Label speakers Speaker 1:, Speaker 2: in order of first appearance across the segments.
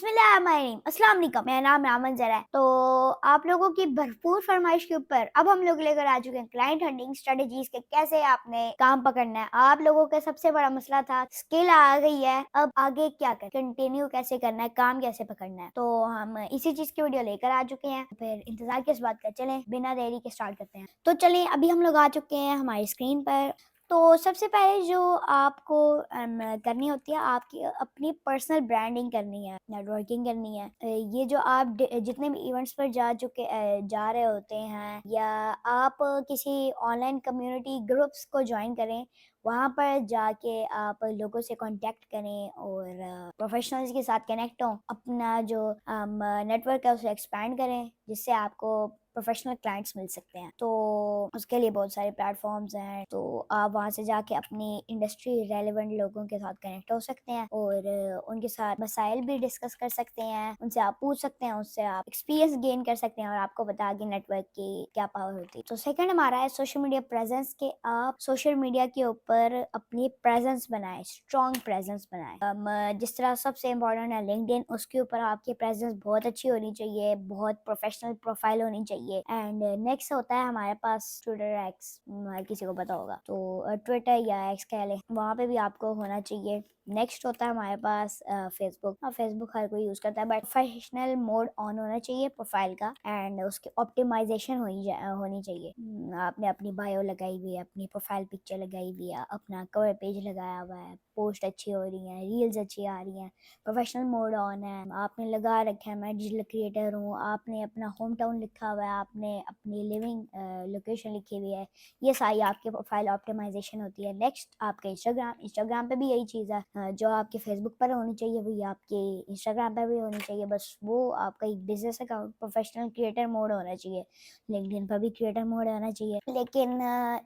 Speaker 1: बिस्मिल्लाहिर्रहमानिर्रहीम, अस्सलाम वालेकुम। मेरा नाम रामन ज़रा है। तो आप लोगों की भरपूर फरमाइश के ऊपर अब हम लोग लेकर आ चुके हैं क्लाइंट हंटिंग स्ट्रेटजीज के कैसे आपने काम पकड़ना है। आप लोगों का सबसे बड़ा मसला था स्किल आ गई है, अब आगे क्या कर कंटिन्यू कैसे करना है, काम कैसे पकड़ना है। तो हम इसी चीज की वीडियो लेकर आ चुके हैं। फिर इंतजार किस बात का, चलें बिना देरी के स्टार्ट करते हैं। तो चलें, अभी हम लोग आ चुके हैं हमारी स्क्रीन पर। तो सबसे पहले जो आपको करनी होती है, आपकी अपनी पर्सनल ब्रांडिंग करनी है, नेटवर्किंग करनी है। ये जो आप जितने भी इवेंट्स पर जा रहे होते हैं, या आप किसी ऑनलाइन कम्युनिटी ग्रुप्स को ज्वाइन करें, वहाँ पर जाके आप लोगों से कांटेक्ट करें और प्रोफेशनल्स के साथ कनेक्ट हों, अपना जो नेटवर्क है उसे एक्सपैंड करें, जिससे आपको प्रोफेशनल क्लाइंट्स मिल सकते हैं। तो उसके लिए बहुत सारे प्लेटफॉर्म्स हैं, तो आप वहाँ से जाके अपनी इंडस्ट्री रेलेवेंट लोगों के साथ कनेक्ट हो सकते हैं और उनके साथ मसाइल भी डिस्कस कर सकते हैं, उनसे आप पूछ सकते हैं, उससे आप एक्सपीरियंस गेन कर सकते हैं और आपको बता कि नेटवर्क की क्या पावर होती है। तो सेकंड हमारा है सोशल मीडिया प्रेजेंस के। आप सोशल मीडिया के ऊपर अपनी प्रेजेंस बनाएं, स्ट्रॉन्ग प्रेजेंस बनाएं। जिस तरह सबसे इम्पोर्टेंट है लिंक्डइन, उसके ऊपर आपकी प्रेजेंस बहुत अच्छी होनी चाहिए, बहुत प्रोफेशनल प्रोफाइल होनी चाहिए। एंड नेक्स्ट होता है हमारे पास ट्विटर एक्स, हर किसी को पता होगा, तो ट्विटर या एक्स कह लें, वहाँ पे भी आपको होना चाहिए। नेक्स्ट होता है हमारे पास फेसबुक। फेसबुक हर कोई यूज करता है, बट प्रोफेशनल मोड ऑन होना चाहिए प्रोफाइल का, एंड उसकी ऑप्टिमाइजेशन होनी चाहिए। आपने अपनी बायो लगाई हुई है, अपनी प्रोफाइल पिक्चर लगाई हुई है, अपना कवर पेज लगाया हुआ है, पोस्ट अच्छी हो रही है, रील्स अच्छी आ रही हैं, प्रोफेशनल मोड ऑन है, आपने लगा रखा है मैं डिजिटल क्रिएटर हूँ, आपने अपना होम टाउन लिखा हुआ है, आपने अपनी लिविंग लोकेशन लिखी हुई है, ये सारी आपके प्रोफाइल ऑप्टिमाइजेशन होती है। नेक्स्ट आपके इंस्टाग्राम पे भी यही चीज़ है, जो आपके फेसबुक पर होनी चाहिए वही आपके इंस्टाग्राम पर भी होनी चाहिए। बस वो आपका एक business account professional creator mode होना चाहिए। लिंक्डइन पर भी क्रिएटर मोड होना चाहिए, लेकिन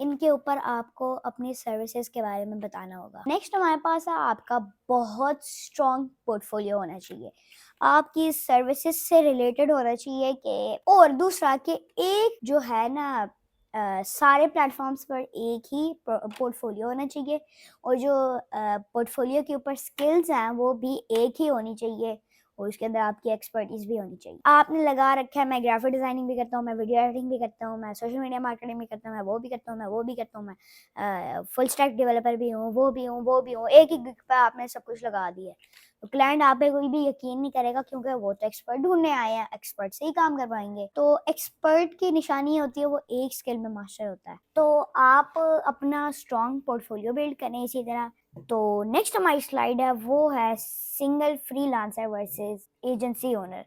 Speaker 1: इनके ऊपर आपको अपनी सर्विसेज के बारे में बताना होगा। नेक्स्ट हमारे पास है आपका बहुत स्ट्रॉन्ग पोर्टफोलियो होना चाहिए, आपकी सर्विसेज से रिलेटेड होना चाहिए। कि और दूसरा कि एक जो है ना, सारे प्लेटफॉर्म्स पर एक ही पोर्टफोलियो होना चाहिए, और जो पोर्टफोलियो के ऊपर स्किल्स हैं वो भी एक ही होनी चाहिए, और उसके अंदर आपकी एक्सपर्टीज भी होनी चाहिए। आपने लगा रखा है मैं ग्राफिक डिजाइनिंग भी करता हूँ, मैं वीडियो एडिटिंग भी करता हूँ, मैं सोशल मीडिया मार्केटिंग भी करता हूँ, मैं वो भी करता हूँ, मैं वो भी करता हूँ, मैं फुल स्टैक डेवलपर भी हूँ, वो भी हूँ, वो भी हूँ, एक ही गिग पे आपने सब कुछ लगा दिया है। तो क्लाइंट आप पे कोई भी यकीन नहीं करेगा, क्योंकि वो तो एक्सपर्ट ढूंढने आए हैं, एक्सपर्ट से ही काम करवाएंगे। तो एक्सपर्ट की निशानी होती है वो एक स्किल में मास्टर होता है। तो आप अपना स्ट्रॉन्ग पोर्टफोलियो बिल्ड करें इसी तरह। तो नेक्स्ट हमारी स्लाइड है, वो है single freelancer versus agency owner.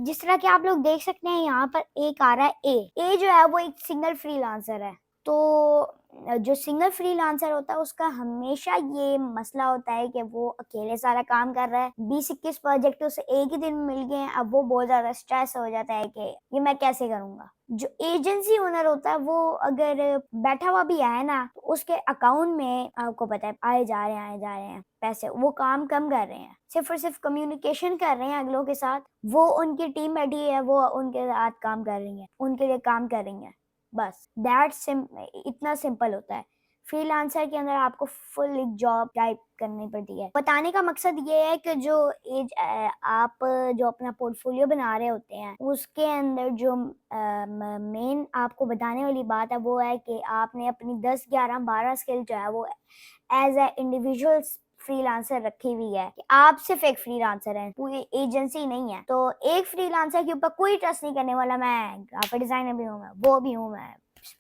Speaker 1: जिस तरह के आप लोग देख सकते हैं, यहाँ पर एक आ रहा है ए जो है वो एक सिंगल फ्रीलांसर है। तो जो सिंगल फ्रीलांसर होता है उसका हमेशा ये मसला होता है कि वो अकेले सारा काम कर रहा है, 20-21 प्रोजेक्ट उसे एक ही दिन में मिल गए हैं। अब वो बहुत ज्यादा स्ट्रेस हो जाता है कि ये मैं कैसे करूंगा। जो एजेंसी ओनर होता है वो अगर बैठा हुआ भी है ना, तो उसके अकाउंट में आपको पता है आए जा रहे हैं पैसे, वो काम कम कर रहे हैं, सिर्फ और सिर्फ कम्युनिकेशन कर रहे हैं अगलों के साथ। वो उनकी टीम बैठी है, वो उनके साथ काम कर रही है, उनके लिए काम कर रही है, बस इतना सिंपल होता है। फ्रीलांसर के अंदर आपको फुल एक जॉब टाइप करनी पड़ती है। बताने का मकसद ये है कि आप जो अपना पोर्टफोलियो बना रहे होते हैं, उसके अंदर जो मेन आपको बताने वाली बात है वो है कि आपने अपनी 10, 11, 12 स्किल जो है वो एज ए इंडिविजुअल फ्रीलांसर रखी हुई है, कि आप सिर्फ एक फ्रीलांसर हैं, कोई एजेंसी नहीं है। तो एक फ्रीलांसर के ऊपर कोई ट्रस्ट नहीं करने वाला, मैं ग्राफिक डिजाइनर भी हूँ, मैं वो भी हूँ, मैं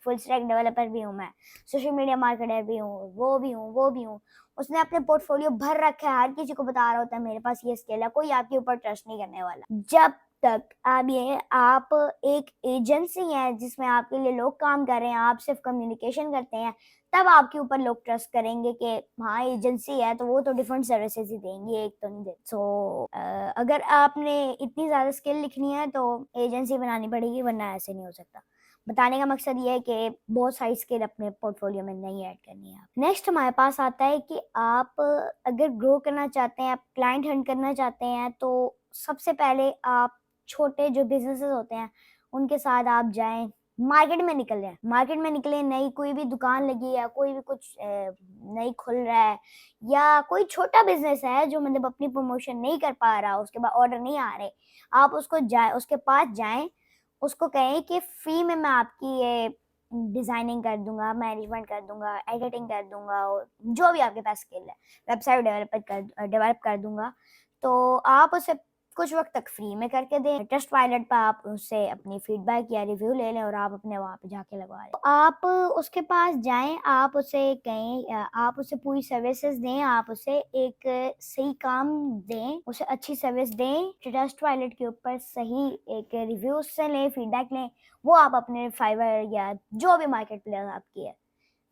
Speaker 1: फुल स्टैक डेवलपर भी हूँ, मैं सोशल मीडिया मार्केटर भी हूँ, वो भी हूँ। उसने अपने पोर्टफोलियो भर रखा है, हर किसी को बता रहा होता है मेरे पास ये स्किल है, कोई आपके ऊपर ट्रस्ट नहीं करने वाला। जब तक आप एक एजेंसी है जिसमें आपके लिए लोग काम कर रहे हैं, आप सिर्फ कम्युनिकेशन करते हैं, तब आपके ऊपर लोग ट्रस्ट करेंगे कि हाँ एजेंसी है तो वो तो डिफरेंट सर्विसेज ही देंगी, एक तो नहीं दे। अगर आपने इतनी ज़्यादा स्किल लिखनी है तो एजेंसी बनानी पड़ेगी, वरना ऐसे नहीं हो सकता। बताने का मकसद ये है कि बहुत सारी स्किल अपने पोर्टफोलियो में नहीं ऐड करनी है। नेक्स्ट हमारे पास आता है कि आप अगर ग्रो करना चाहते हैं, आप क्लाइंट हंट करना चाहते हैं, तो सबसे पहले आप छोटे जो बिजनेसेस होते हैं उनके साथ आप जाएं, मार्केट में निकल रहे हैं, मार्केट में निकले, नई कोई भी दुकान लगी है, कोई भी कुछ नई खुल रहा है, या कोई छोटा बिजनेस है जो मतलब अपनी प्रमोशन नहीं कर पा रहा, उसके बाद ऑर्डर नहीं आ रहे, आप उसके पास जाएं, उसको कहें कि फ्री में मैं आपकी ये डिजाइनिंग कर दूंगा, मैनेजमेंट कर दूंगा, एडिटिंग कर दूंगा, और जो भी आपके पास स्किल है, वेबसाइट डेवलप कर दूंगा। तो आप उसे कुछ वक्त तक फ्री में करके दें। ट्रस्ट पायलट पर आप उससे अपनी फीडबैक या रिव्यू ले लें और आप अपने वहाँ पे जाके लगवा लें। तो आप उसके पास जाएं, आप उसे कहें, आप उसे पूरी सर्विसेज दें, आप उसे एक सही काम दें, उसे अच्छी सर्विस दें, ट्रस्ट पायलट के ऊपर सही एक रिव्यू उससे लें, फीडबैक लें। वो आप अपने फाइवर या जो भी मार्केट प्लेस आपकी है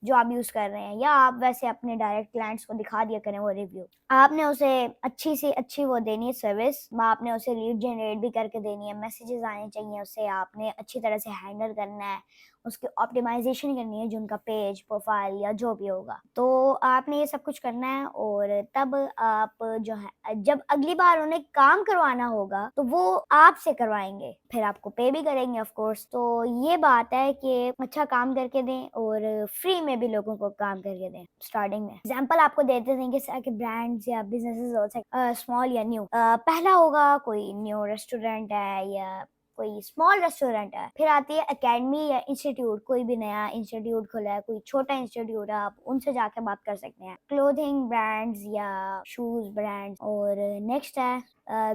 Speaker 1: जो आप यूज कर रहे हैं, या आप वैसे अपने डायरेक्ट क्लाइंट्स को दिखा दिया करें वो रिव्यू। आपने उसे अच्छी से अच्छी वो देनी है सर्विस, आपने उसे लीड जनरेट भी करके देनी है, मैसेजेस आने चाहिए, उसे आपने अच्छी तरह से हैंडल करना है, उसकी ऑप्टिमाइजेशन करनी है जो उनका पेज प्रोफाइल या जो भी होगा। तो आपने ये सब कुछ करना है, और तब आप जो है जब अगली बार उन्हें काम करवाना होगा तो वो आपसे करवाएंगे, फिर आपको पे भी करेंगे ऑफ कोर्स। तो ये बात है कि अच्छा काम करके दें और फ्री में भी लोगों को काम करके दें। स्टार्टिंग में एग्जांपल आपको देते थे कि ब्रांड्स या बिजनेसेस हो सकते स्मॉल या न्यू। पहला होगा कोई न्यू रेस्टोरेंट है या कोई स्मॉल रेस्टोरेंट है, फिर आती है एकेडमी या इंस्टीट्यूट, कोई भी नया इंस्टीट्यूट खुला है, कोई छोटा इंस्टीट्यूट है, आप उनसे जाके बात कर सकते हैं, क्लोथिंग ब्रांड्स या शूज ब्रांड्स। और नेक्स्ट है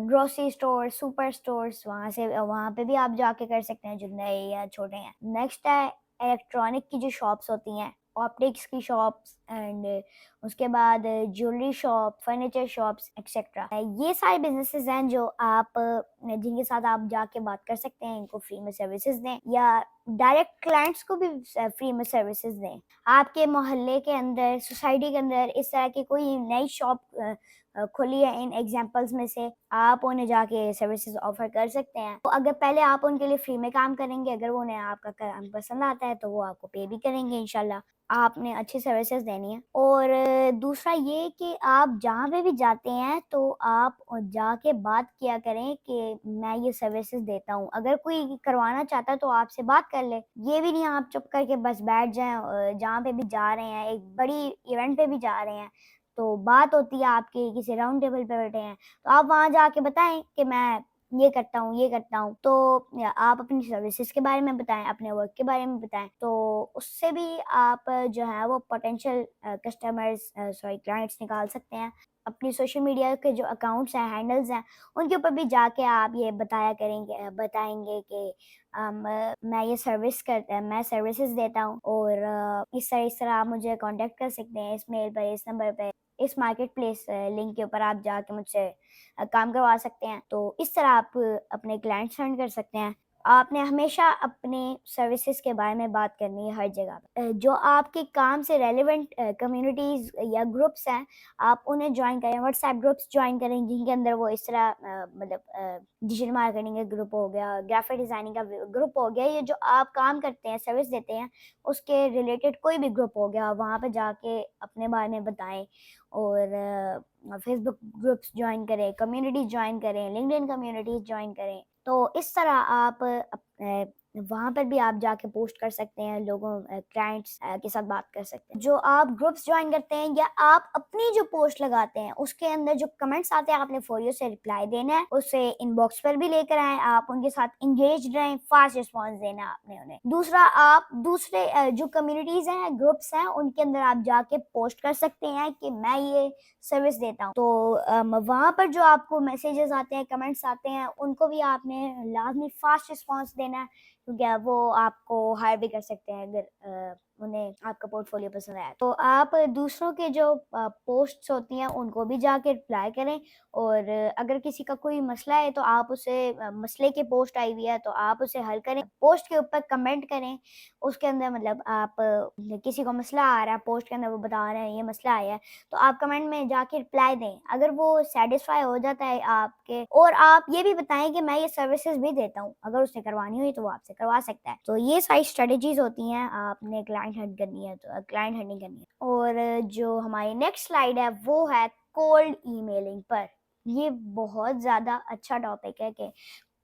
Speaker 1: ग्रोसरी स्टोर, सुपर स्टोर्स, वहाँ पे भी आप जाके कर सकते हैं जो नए या छोटे हैं। नेक्स्ट है इलेक्ट्रॉनिक की जो शॉप्स होती हैं, ऑप्टिक्स की शॉप्स, एंड उसके बाद jewellery shop, furniture shops etcetera. ये सारे बिजनेसेस हैं जो आप जिनके साथ आप जाके बात कर सकते हैं, इनको फ्री में सर्विसेज दें या डायरेक्ट क्लाइंट्स को भी फ्री में सर्विसेज दें। आपके मोहल्ले के अंदर, सोसाइटी के अंदर इस तरह की कोई नई शॉप खुली है, इन एग्जांपल्स में से आप उन्हें जाके सर्विसेज ऑफर कर सकते हैं। तो अगर पहले आप उनके लिए फ्री में काम करेंगे, अगर वो उन्हें आपका काम पसंद आता है तो वो आपको पे भी करेंगे इंशाल्लाह। आपने अच्छी सर्विसेज देनी है। और दूसरा ये कि आप जहाँ पे भी जाते हैं तो आप जाके बात किया करें कि मैं ये सर्विसेज देता हूँ। अगर कोई करवाना चाहता है तो आपसे बात कर ले। ये भी नहीं आप चुप करके बस बैठ जाएं। जहाँ पे भी जा रहे हैं, एक बड़ी इवेंट पे भी जा रहे हैं तो बात होती है आपकी, किसी राउंड टेबल पे बैठे हैं तो आप वहाँ जाके बताएं कि मैं ये करता हूँ, ये करता हूँ। तो आप अपनी सर्विसेज के बारे में बताएं, अपने वर्क के बारे में बताएं, तो उससे भी आप जो है वो पोटेंशियल कस्टमर्स क्लाइंट्स निकाल सकते हैं। अपनी सोशल मीडिया के जो अकाउंट्स हैं, हैंडल्स हैं, उनके ऊपर भी जाके आप ये बताएंगे कि मैं सर्विसेज देता हूँ, और इस तरह आप मुझे कांटेक्ट कर सकते हैं, इस मेल पर, इस नंबर पर, इस मार्केट प्लेस लिंक के ऊपर आप जाके मुझसे काम करवा सकते हैं। तो इस तरह आप अपने क्लाइंट्स अर्न कर सकते हैं। आपने हमेशा अपने सर्विसेज के बारे में बात करनी है हर जगह पे। जो आपके काम से रेलेवेंट कम्युनिटीज या ग्रुप्स हैं, आप उन्हें ज्वाइन करें, व्हाट्सएप ग्रुप्स ज्वाइन करें जिनके अंदर वो इस तरह मतलब डिजिटल मार्केटिंग का ग्रुप हो गया, ग्राफिक डिजाइनिंग का ग्रुप हो गया, ये जो आप काम करते हैं, सर्विस देते हैं, उसके रिलेटेड कोई भी ग्रुप हो गया, वहाँ पे जाके अपने बारे में बताएं। और फेसबुक ग्रुप्स ज्वाइन करें, कम्युनिटीज ज्वाइन करें, लिंक्डइन कम्युनिटीज ज्वाइन करें। तो इस तरह आप वहाँ पर भी आप जाके पोस्ट कर सकते हैं, लोगों क्लाइंट्स के साथ बात कर सकते हैं। जो आप ग्रुप्स ज्वाइन करते हैं या आप अपनी जो पोस्ट लगाते हैं उसके अंदर जो कमेंट्स आते हैं, आपने फॉर यू से रिप्लाई देना है, उसे इनबॉक्स पर भी लेकर आए, आप उनके साथ इंगेज रहें, फास्ट रिस्पॉन्स देना है आपने उन्हें। दूसरा, आप दूसरे जो कम्युनिटीज हैं, ग्रुप्स हैं, उनके अंदर आप जाके पोस्ट कर सकते हैं कि मैं ये सर्विस देता हूँ। तो वहाँ पर जो आपको मैसेजेस आते हैं, कमेंट्स आते हैं, उनको भी आपने लाजमी फास्ट रिस्पॉन्स देना है, क्योंकि वो आपको हायर भी कर सकते हैं अगर उन्हें आपका पोर्टफोलियो पसंद आया। तो आप दूसरों के जो पोस्ट्स होती हैं उनको भी जाके रिप्लाई करें, और अगर किसी का कोई मसला है तो आप उसे मसले की पोस्ट आई हुई है तो आप उसे हल करें, पोस्ट के ऊपर कमेंट करें। उसके अंदर मतलब आप किसी को मसला आ रहा है, पोस्ट के अंदर वो बता रहे हैं ये मसला आया है, तो आप कमेंट में जाके रिप्लाई दें। अगर वो सेटिस्फाई हो जाता है आपके, और आप ये भी बताएं कि मैं ये सर्विसेज भी देता हूँ, अगर उसने करवानी हुई तो वो आपसे करवा सकता है। तो ये सारी स्ट्रेटेजीज होती हैं, आपने क्लाइंट हंट करनी है तो क्लाइंट हंटिंग करनी है। और जो हमारी नेक्स्ट स्लाइड है वो है कोल्ड ईमेलिंग पर। ये बहुत ज़्यादा अच्छा टॉपिक है कि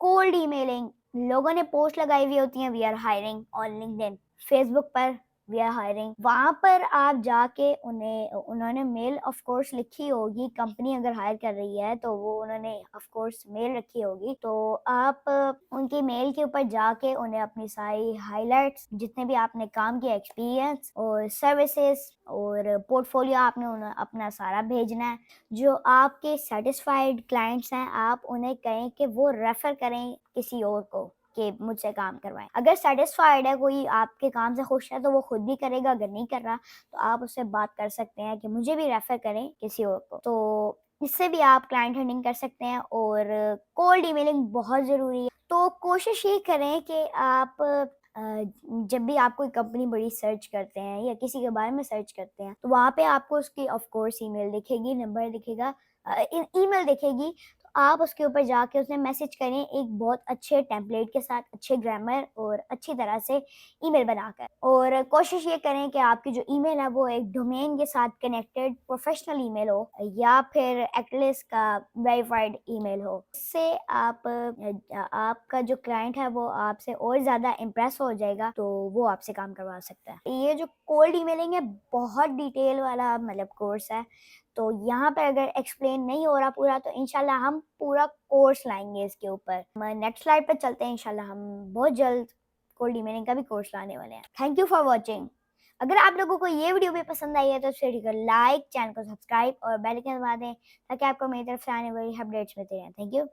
Speaker 1: कोल्ड ईमेलिंग लोगों ने पोस्ट लगाई हुई होती हैं we are hiring on LinkedIn, Facebook पर वी आर हायरिंग, वहाँ पर आप जाके उन्होंने मेल ऑफ कोर्स लिखी होगी, कंपनी अगर हायर कर रही है तो वो उन्होंने ऑफ कोर्स मेल रखी होगी, तो आप उनकी मेल के ऊपर जाके उन्हें अपनी सारी हाइलाइट्स, जितने भी आपने काम किया, एक्सपीरियंस और सर्विसेज और पोर्टफोलियो आपने उन्हें अपना सारा भेजना है। जो आपके सेटिस्फाइड क्लाइंट्स हैं आप उन्हें कहें कि वो रेफर करें किसी और को कि मुझसे काम करवाएं। अगर सेटिस्फाइड है, कोई आपके काम से खुश है, तो वो खुद भी करेगा, अगर नहीं कर रहा तो आप उससे बात कर सकते हैं कि मुझे भी रेफर करें किसी और को। तो इससे भी आप क्लाइंट हंटिंग कर सकते हैं। और कोल्ड ईमेलिंग बहुत ज़रूरी है, तो कोशिश ये करें कि आप जब भी आप कोई कंपनी बड़ी सर्च करते हैं या किसी के बारे में सर्च करते हैं, तो वहाँ पे आपको उसकी ऑफ कोर्स ईमेल दिखेगी, नंबर दिखेगा, ईमेल दिखेगी, तो आप उसके ऊपर जाके उसमें मैसेज करें एक बहुत अच्छे टेम्पलेट के साथ, अच्छे ग्रामर और अच्छी तरह से ईमेल बनाकर। और कोशिश ये करें कि आपकी जो ईमेल है वो एक डोमेन के साथ कनेक्टेड प्रोफेशनल ईमेल हो या फिर एक्टलिस का वेरीफाइड ईमेल हो। इससे आपका जो क्लाइंट है वो आपसे और ज़्यादा इम्प्रेस हो जाएगा, तो वो आपसे काम करवा सकता है। ये जो कोल्ड ईमेलिंग है बहुत डिटेल वाला मतलब कोर्स है, तो यहाँ पर अगर एक्सप्लेन नहीं हो रहा पूरा, तो इंशाल्लाह हम पूरा कोर्स लाएंगे इसके ऊपर। नेक्स्ट स्लाइड पर चलते हैं। इंशाल्लाह हम बहुत जल्द कोल्ड ईमेलिंग का भी कोर्स लाने वाले हैं। Thank you for watching. अगर आप लोगों को ये वीडियो भी पसंद आई है तो इस वीडियो को लाइक, चैनल को सब्सक्राइब और बेल आइकन दबा दें ताकि आपको मेरी तरफ से आने वाली अपडेट्स मिलते रहें। Thank you.